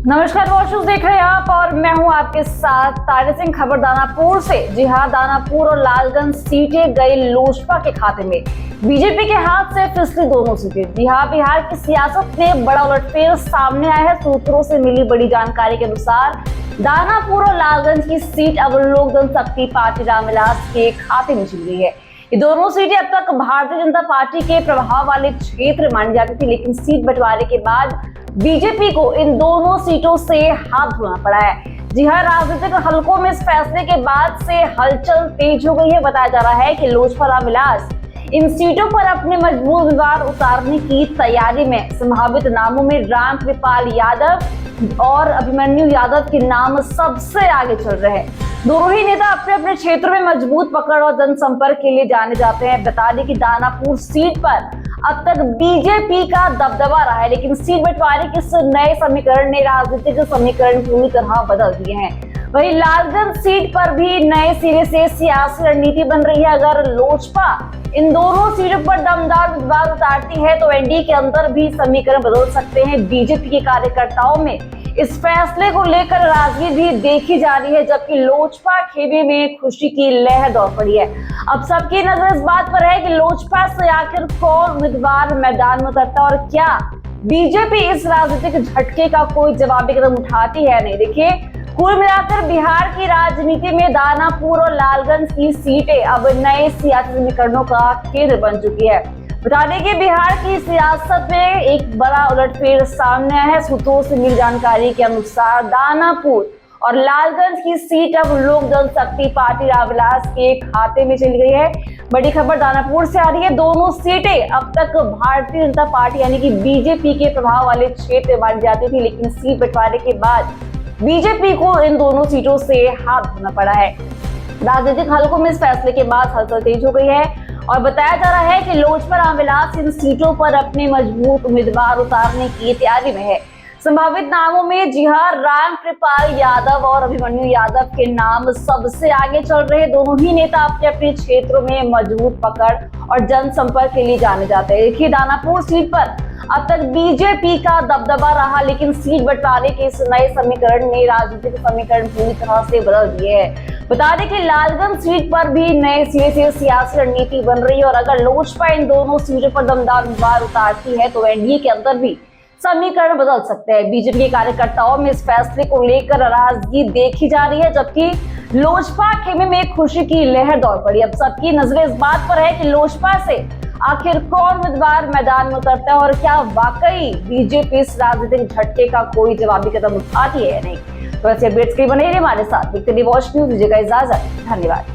नमस्कार वॉचर्स, देख रहे हैं आप और मैं हूं आपके साथ तारे सिंह, खबर दानापुर से। जी हां, दानापुर और लालगंज सीटें गई लोजपा के खाते में। बीजेपी के हाथ से फिसली दोनों सीटें। जी हां, बिहार की सियासत में बड़ा उलटफेर सामने आया है। सूत्रों से मिली बड़ी जानकारी के अनुसार दानापुर और लालगंज की सीट अब लोक जनशक्ति पार्टी रामविलास के खाते में चली गई है। ये दोनों सीटें अब तक भारतीय जनता पार्टी के प्रभाव वाले क्षेत्र मानी जाती थी, लेकिन सीट बंटवारे के बाद बीजेपी को इन दोनों सीटों से हाथ धोना पड़ा है। जी हां, राजनीतिक हलकों में इस फैसले के बाद से हलचल तेज हो गई है। बताया जा रहा है कि लोजपा रामविलास इन सीटों पर अपने मजबूत उम्मीदवार उतारने की तैयारी में। संभावित नामों में रामकृपाल यादव और अभिमन्यु यादव के नाम सबसे आगे चल रहे हैं। दोनों ही नेता अपने अपने क्षेत्र में मजबूत पकड़ और जनसंपर्क के लिए जाने जाते हैं। बता दें कि दानापुर सीट पर अब तक बीजेपी का दबदबा रहा है, लेकिन सीट बंटवारे के इस नए समीकरण ने राजनीतिक समीकरण पूरी तरह बदल दिए हैं। वहीं लालगंज सीट पर भी नए सिरे से सियासी रणनीति बन रही है। अगर लोजपा इन दोनों सीटों पर दमदार उम्मीदवार उतारती है तो एनडीए के अंदर भी समीकरण बदल सकते हैं। बीजेपी के कार्यकर्ताओं में इस फैसले को लेकर राजनीति भी देखी जा रही है, जबकि लोजपा खेमे में खुशी की लहर दौड़ पड़ी है। अब सबकी नजर इस बात पर है कि लोजपा से आखिर कौन उम्मीदवार मैदान में उतरता है और क्या बीजेपी इस राजनीतिक झटके का कोई जवाबी कदम उठाती है। नहीं, देखिए, कुल मिलाकर बिहार की राजनीति में दानापुर और लालगंज की सीटें अब नए सियासी समीकरणों का केंद्र बन चुकी है। बता दें कि बिहार की सियासत में एक बड़ा उलटफेर सामने आया है। सूत्रों से मिली जानकारी के अनुसार दानापुर और लालगंज की सीट अब लोक जनशक्ति पार्टी रामविलास के खाते में चली गई है। बड़ी खबर दानापुर से आ रही है। दोनों सीटें अब तक भारतीय जनता पार्टी यानी कि बीजेपी के प्रभाव वाले क्षेत्र मानी जाती थी, लेकिन सीट बंटवारे के बाद बीजेपी को इन दोनों सीटों से हाथ धोना पड़ा है। राजनीतिक हलकों में इस फैसले के बाद हलचल तेज हो गई है और बताया जा रहा है कि लोजपा रामविलास इन सीटों पर अपने मजबूत उम्मीदवार उतारने की तैयारी में है। संभावित नामों में जी हां, रामकृपाल यादव और अभिमन्यु यादव के नाम सबसे आगे चल रहे। दोनों ही नेता अपने अपने क्षेत्रों में मजबूत पकड़ और जनसंपर्क के लिए जाने जाते हैं। देखिए, दानापुर सीट पर अब तक बीजेपी का दबदबा रहा, लेकिन सीट बंटवारे के इस नए समीकरण ने राजनीतिक समीकरण पूरी तरह से बदल दिए हैं। बता दें कि लालगंज सीट पर भी नए सिरे से सियासी रणनीति बन रही है और अगर लोजपा इन दोनों सीटों पर दमदार उम्मीदवार उतारती है तो एनडीए के अंदर भी समीकरण बदल सकते हैं। बीजेपी के कार्यकर्ताओं में इस फैसले को लेकर नाराजगी देखी जा रही है, जबकि लोजपा खेमे में खुशी की लहर दौड़ पड़ी। अब सबकी नजरें इस बात पर है कि लोजपा से आखिर कौन उम्मीदवार मैदान में उतरता है और क्या वाकई बीजेपी इस राजनीतिक झटके का कोई जवाबी कदम उठाती है या नहीं। तो ऐसे अपडेट्स के लिए बने रहिए हमारे साथ। देखते रहिए वॉच न्यूज़। दीजिएगा इजाजत। धन्यवाद।